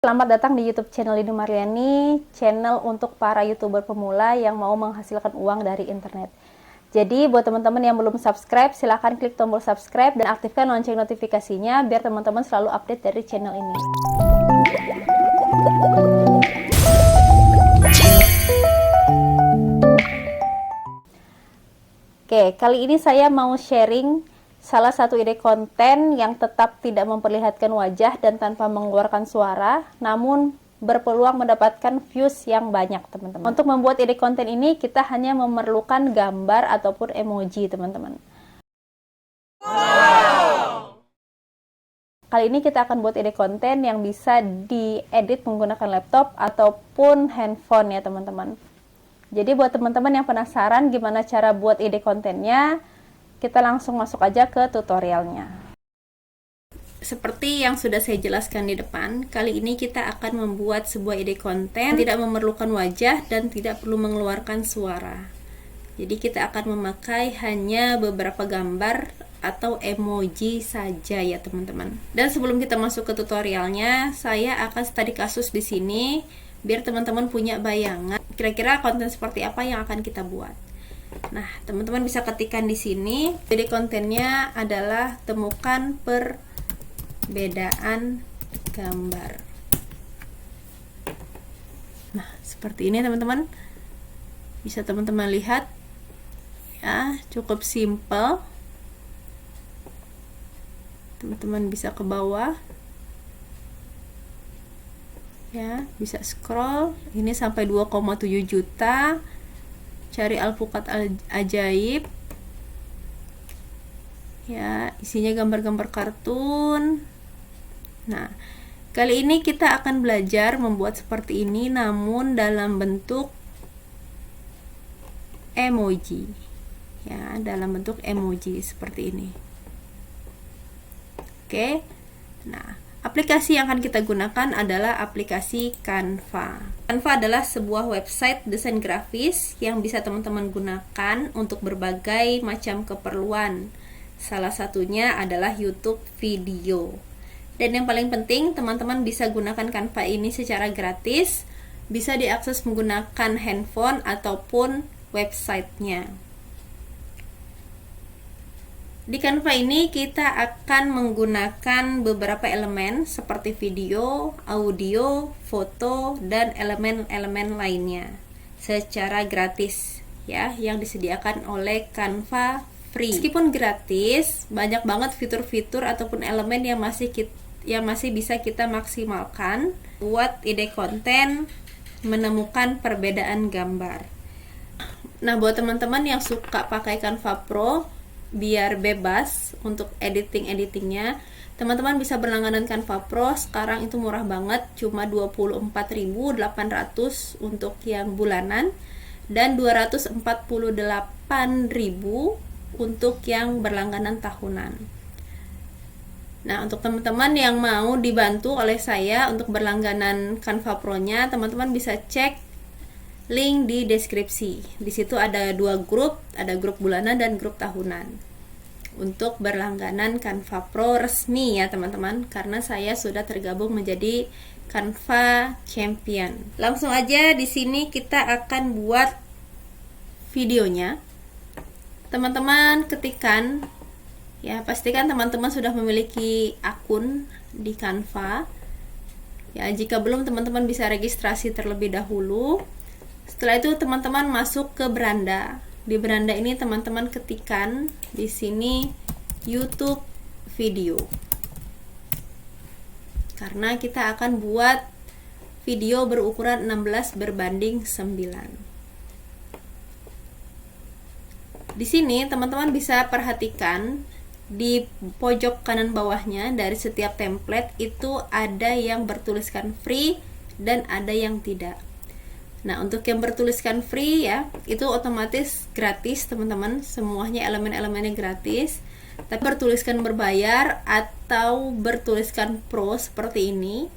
Selamat datang di YouTube channel Lini Mariani, channel untuk para YouTuber pemula yang mau menghasilkan uang dari internet. Jadi buat teman-teman yang belum subscribe, silahkan klik tombol subscribe dan aktifkan lonceng notifikasinya biar teman-teman selalu update dari channel ini. Oke, kali ini saya mau sharing salah satu ide konten yang tetap tidak memperlihatkan wajah dan tanpa mengeluarkan suara, namun berpeluang mendapatkan views yang banyak, teman-teman. Untuk membuat ide konten ini, kita hanya memerlukan gambar ataupun emoji, teman-teman. Kali ini kita akan buat ide konten yang bisa diedit menggunakan laptop ataupun handphone ya, teman-teman. Jadi buat teman-teman yang penasaran gimana cara buat ide kontennya, kita langsung masuk aja ke tutorialnya. Seperti yang sudah saya jelaskan di depan, kali ini kita akan membuat sebuah ide konten tidak memerlukan wajah dan tidak perlu mengeluarkan suara. Jadi kita akan memakai hanya beberapa gambar atau emoji saja ya, teman-teman. Dan sebelum kita masuk ke tutorialnya, saya akan studi kasus di sini biar teman-teman punya bayangan kira-kira konten seperti apa yang akan kita buat. Nah, teman-teman bisa ketikkan di sini. Jadi kontennya adalah temukan perbedaan gambar. Nah, seperti ini teman-teman. Bisa teman-teman lihat. Ya, cukup simple. Teman-teman bisa ke bawah. Ya, bisa scroll. Ini sampai 2,7 juta. Cari alpukat ajaib. Ya, isinya gambar-gambar kartun. Nah, kali ini kita akan belajar membuat seperti ini namun dalam bentuk emoji. Ya, dalam bentuk emoji seperti ini. Oke. Nah, aplikasi yang akan kita gunakan adalah aplikasi Canva. Canva adalah sebuah website desain grafis yang bisa teman-teman gunakan untuk berbagai macam keperluan. Salah satunya adalah YouTube video. Dan yang paling penting, teman-teman bisa gunakan Canva ini secara gratis, bisa diakses menggunakan handphone ataupun websitenya. Di Canva ini kita akan menggunakan beberapa elemen seperti video, audio, foto, dan elemen-elemen lainnya secara gratis ya, yang disediakan oleh Canva free. Meskipun gratis, banyak banget fitur-fitur ataupun elemen yang masih bisa kita maksimalkan buat ide konten menemukan perbedaan gambar. Nah, buat teman-teman yang suka pakai Canva Pro biar bebas untuk editingnya, teman-teman bisa berlangganan Canva Pro. Sekarang itu murah banget, cuma 24.800 untuk yang bulanan dan 248.000 untuk yang berlangganan tahunan. Nah, untuk teman-teman yang mau dibantu oleh saya untuk berlangganan Canva Pro-nya, teman-teman bisa cek link di deskripsi. Di situ ada dua grup, ada grup bulanan dan grup tahunan. Untuk berlangganan Canva Pro resmi ya, teman-teman, karena saya sudah tergabung menjadi Canva Champion. Langsung aja di sini kita akan buat videonya. Teman-teman ketikkan ya, pastikan teman-teman sudah memiliki akun di Canva. Ya, jika belum, teman-teman bisa registrasi terlebih dahulu. Setelah itu teman-teman masuk ke beranda. Di beranda ini teman-teman ketikkan di sini YouTube video. Karena kita akan buat video berukuran 16:9. Di sini teman-teman bisa perhatikan di pojok kanan bawahnya dari setiap template itu ada yang bertuliskan free dan ada yang tidak. Nah, untuk yang bertuliskan free ya, itu otomatis gratis, teman-teman. Semuanya elemen-elemennya gratis. Tapi bertuliskan berbayar atau bertuliskan pro seperti ini,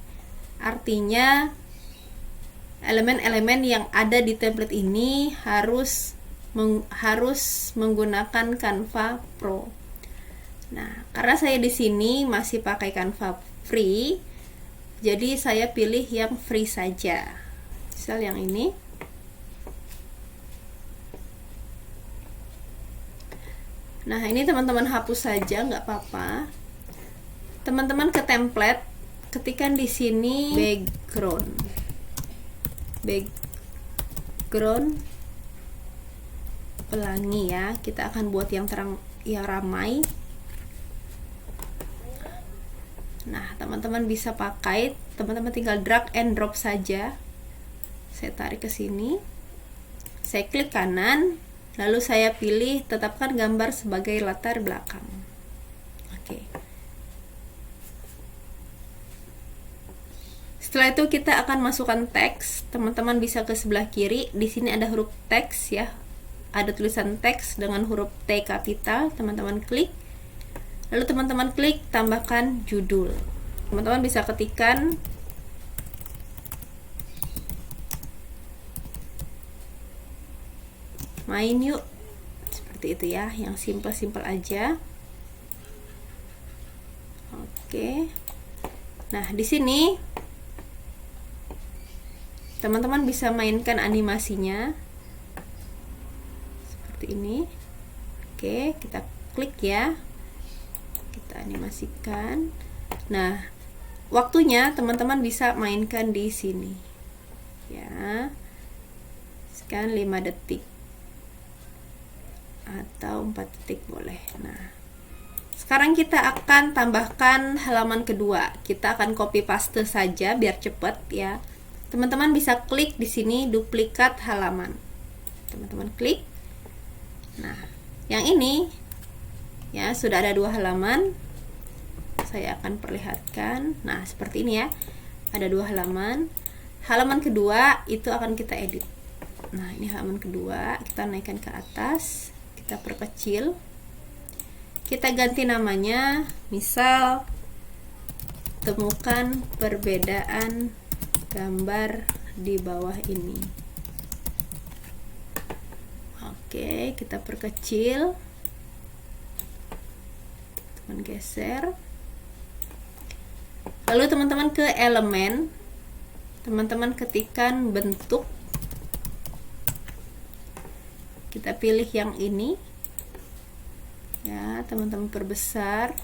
artinya elemen-elemen yang ada di template ini harus menggunakan Canva Pro. Nah, karena saya di sini masih pakai Canva free, Jadi saya pilih yang free saja, misal yang ini. Nah, ini teman-teman hapus saja, nggak apa-apa. Teman-teman ke template, ketikkan di sini background pelangi ya. Kita akan buat yang terang, yang ramai. Nah, teman-teman bisa pakai, teman-teman tinggal drag and drop saja. Saya tarik ke sini, saya klik kanan, lalu saya pilih tetapkan gambar sebagai latar belakang. Oke. Setelah itu kita akan masukkan teks. Teman-teman bisa ke sebelah kiri. Di sini ada huruf teks ya. Ada tulisan teks dengan huruf T kapital. Teman-teman klik. Lalu teman-teman klik tambahkan judul. Teman-teman bisa ketikkan main yuk, seperti itu ya, yang simple-simple aja. Oke. Nah, di sini teman-teman bisa mainkan animasinya seperti ini. Oke, kita klik ya, kita animasikan. Nah, waktunya teman-teman bisa mainkan di sini ya, sekian 5 detik atau 4 detik boleh. Nah, sekarang kita akan tambahkan halaman kedua. Kita akan copy paste saja biar cepat ya. Teman-teman bisa klik di sini duplikat halaman. Teman-teman klik. Nah, yang ini ya sudah ada 2 halaman. Saya akan perlihatkan. Nah, seperti ini ya. Ada 2 halaman. Halaman kedua itu akan kita edit. Nah, ini halaman kedua, kita naikkan ke atas. Kita perkecil, kita ganti namanya, misal temukan perbedaan gambar di bawah ini. Oke, kita perkecil, teman geser. Lalu teman-teman ke elemen, teman-teman ketikkan bentuk. Kita pilih yang ini ya, teman-teman perbesar.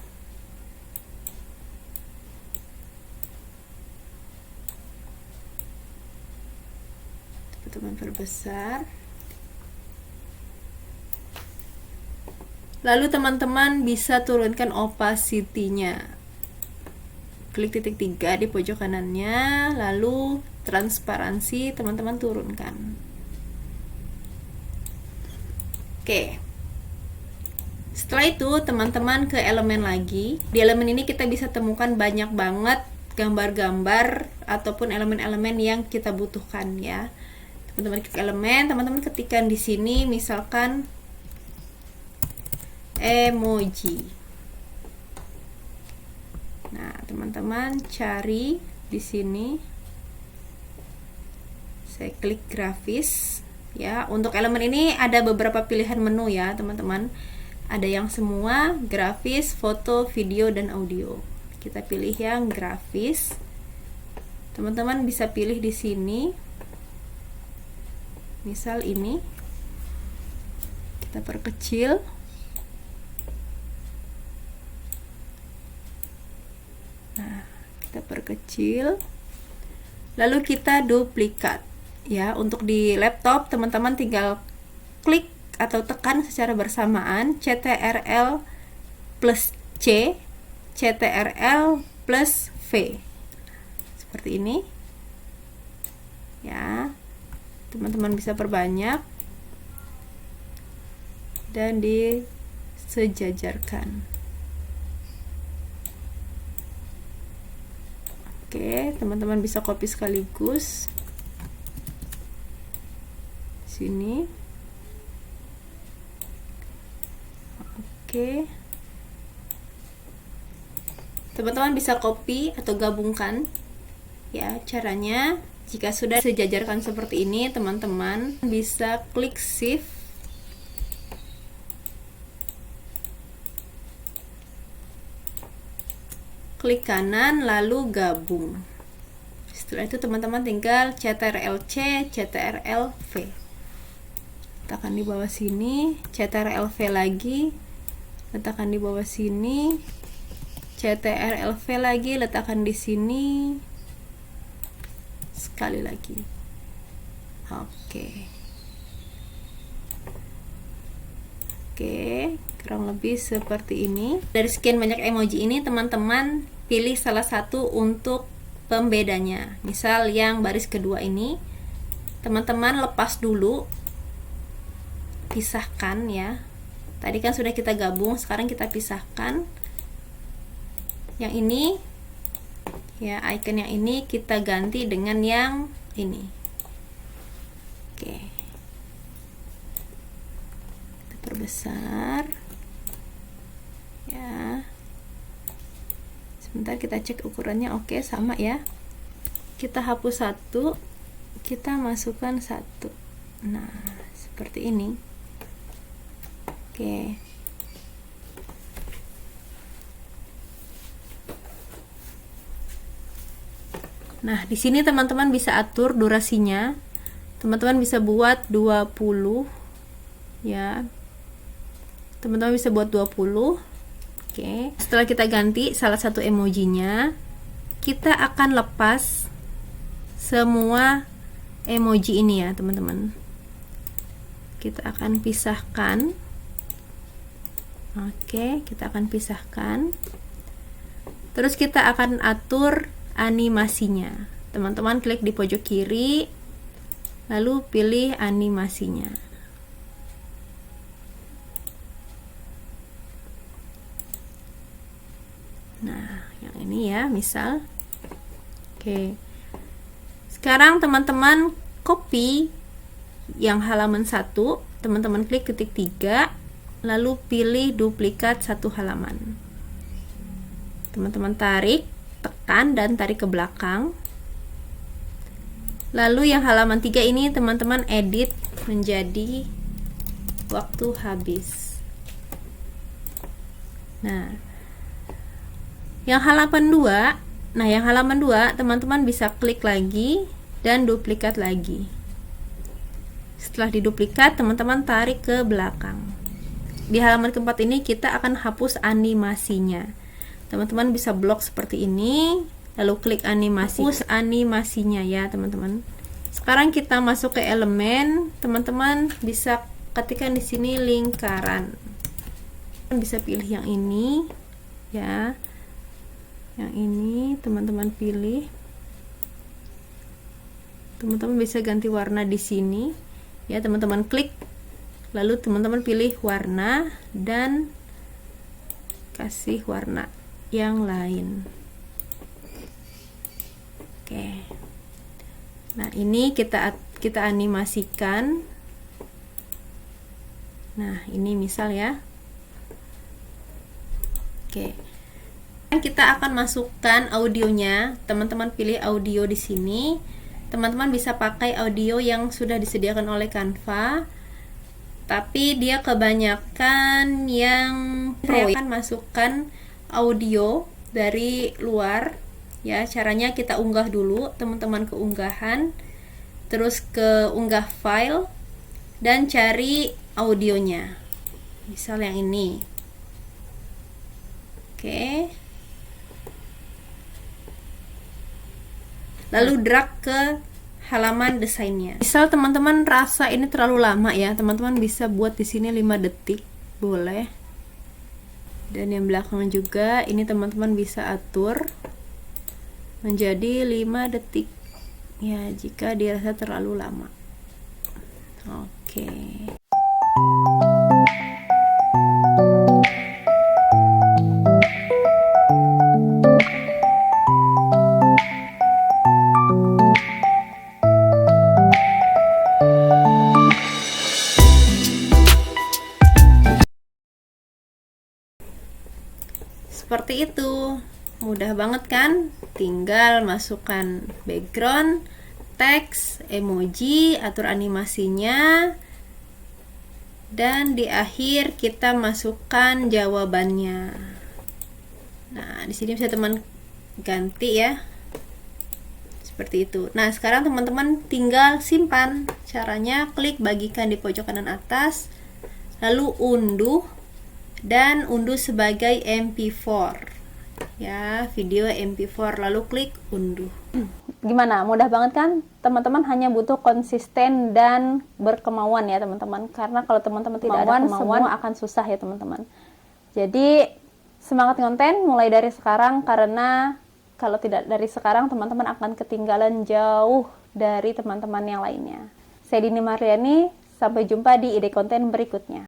Teman-teman perbesar. Lalu teman-teman bisa turunkan opacity-nya. Klik titik 3 di pojok kanannya, lalu transparansi teman-teman turunkan. Oke. Setelah itu teman-teman ke elemen lagi. Di elemen ini kita bisa temukan banyak banget gambar-gambar ataupun elemen-elemen yang kita butuhkan ya. Teman-teman klik elemen, teman-teman ketikkan di sini misalkan emoji. Nah, teman-teman cari di sini. Saya klik grafis. Ya, untuk elemen ini ada beberapa pilihan menu ya, teman-teman. Ada yang semua, grafis, foto, video, dan audio. Kita pilih yang grafis. Teman-teman bisa pilih di sini. Misal ini. Kita perkecil. Nah, kita perkecil. Lalu kita duplikat. Ya, untuk di laptop teman-teman tinggal klik atau tekan secara bersamaan CTRL plus C, CTRL plus V. Seperti ini. Ya. Teman-teman bisa perbanyak dan disejajarkan. Oke, teman-teman bisa copy sekaligus. Sini. Oke. Teman-teman bisa copy atau gabungkan. Ya, caranya jika sudah sejajarkan seperti ini, teman-teman bisa klik shift. Klik kanan lalu gabung. Setelah itu teman-teman tinggal CTRL-C, CTRL-V. Letakkan di bawah sini, CTRL-V lagi, letakkan di bawah sini, CTRL-V lagi, letakkan di sini, sekali lagi. Oke, kurang lebih seperti ini. Dari sekian banyak emoji ini, teman-teman pilih salah satu untuk pembedanya. Misal yang baris kedua ini, teman-teman lepas dulu, pisahkan ya. Tadi kan sudah kita gabung, sekarang kita pisahkan. Yang ini ya, icon yang ini kita ganti dengan yang ini. Oke, kita perbesar ya. Sebentar kita cek ukurannya. Oke, sama ya. Kita hapus satu, kita masukkan satu. Nah, seperti ini. Oke. Nah, di sini teman-teman bisa atur durasinya. Teman-teman bisa buat 20 ya. Teman-teman bisa buat 20. Oke. Setelah kita ganti salah satu emojinya, kita akan lepas semua emoji ini ya, teman-teman. Kita akan pisahkan. Oke, kita akan pisahkan. Terus kita akan atur animasinya. Teman-teman klik di pojok kiri, lalu pilih animasinya. Nah, yang ini ya, misal. Oke. Sekarang teman-teman copy yang halaman 1, teman-teman klik titik 3, lalu pilih duplikat satu halaman. Teman-teman tarik, tekan dan tarik ke belakang. Lalu yang halaman 3 ini teman-teman edit menjadi waktu habis. Nah, yang halaman 2, teman-teman bisa klik lagi dan duplikat lagi. Setelah diduplikat, teman-teman tarik ke belakang. Di halaman keempat ini kita akan hapus animasinya. Teman-teman bisa blok seperti ini, lalu klik animasi, hapus animasinya ya, teman-teman. Sekarang kita masuk ke elemen. Teman-teman bisa ketikkan di sini lingkaran. Bisa pilih yang ini ya. Yang ini teman-teman pilih. Teman-teman bisa ganti warna di sini ya, teman-teman klik, lalu teman-teman pilih warna dan kasih warna yang lain. Oke. Nah, ini kita animasikan. Nah, ini misal ya. Oke. Kita akan masukkan audionya. Teman-teman pilih audio di sini. Teman-teman bisa pakai audio yang sudah disediakan oleh Canva, tapi dia kebanyakan yang pro. Saya akan masukkan audio dari luar ya. Caranya kita unggah dulu, teman-teman ke unggahan, terus ke unggah file dan cari audionya. Misal yang ini. Oke. Lalu drag ke halaman desainnya. Misal teman-teman rasa ini terlalu lama ya, teman-teman bisa buat di sini 5 detik, boleh. Dan yang belakang juga ini teman-teman bisa atur menjadi 5 detik ya, jika dirasa terlalu lama. Oke. Seperti itu, mudah banget kan? Tinggal masukkan background, teks, emoji, atur animasinya, dan di akhir kita masukkan jawabannya. Nah, di sini bisa teman ganti ya, Seperti itu. Nah, sekarang teman-teman tinggal simpan. Caranya klik bagikan di pojok kanan atas, lalu unduh, dan unduh sebagai MP4. Ya, video MP4, lalu klik unduh. Gimana? Mudah banget kan? Teman-teman hanya butuh konsisten dan berkemauan ya, teman-teman. Karena kalau teman-teman tidak ada kemauan, semua akan susah ya, teman-teman. Jadi, semangat konten mulai dari sekarang, karena kalau tidak dari sekarang, teman-teman akan ketinggalan jauh dari teman-teman yang lainnya. Saya Dini Mariani, sampai jumpa di ide konten berikutnya.